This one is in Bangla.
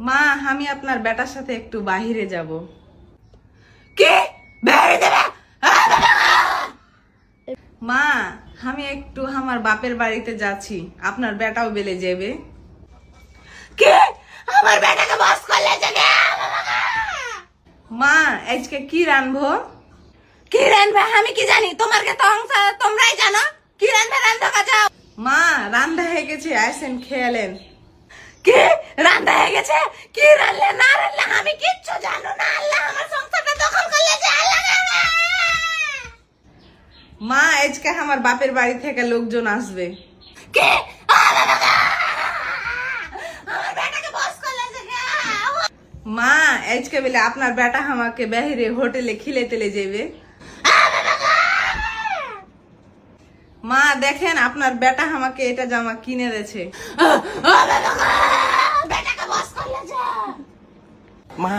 মা আমি আপনার বেটার সাথে একটু বাহিরে যাব। কে বাইরে যাবে? মা আমি একটু আমার বাপের বাড়িতে যাচ্ছি, আপনার বেটাও বেলে যাবে। কে আমার বেটাকে বস করলে জানে? মা আজকে কি রানবো? কি রানবে আমি কি জানি? তোমার কে তোমরাই জানো কি রানবে। রান্ধা যাও। মা রান্না হয়ে গেছে, আসেন খেয়ালেন। কি রান্না হয়ে গেছে? কি রানলে না রানলে আমি কিচ্ছু জানো না। আল্লাহ আমার সংসারটা দখল করলে যে আল্লাহ জানে। মা আজকে আমার বাপের বাড়ি থেকে লোকজন আসবে। কে আমার বেটাকে বস করলে জানে? মা আজকে বেলে আপনার বেটা আমাকে বাহিরে হোটেলে খিলে তেলে যাবে। মা দেখেন আপনার বেটা আমাকে এটা জামা কিনে দিয়েছে। বেটাকে বস করলে যে মা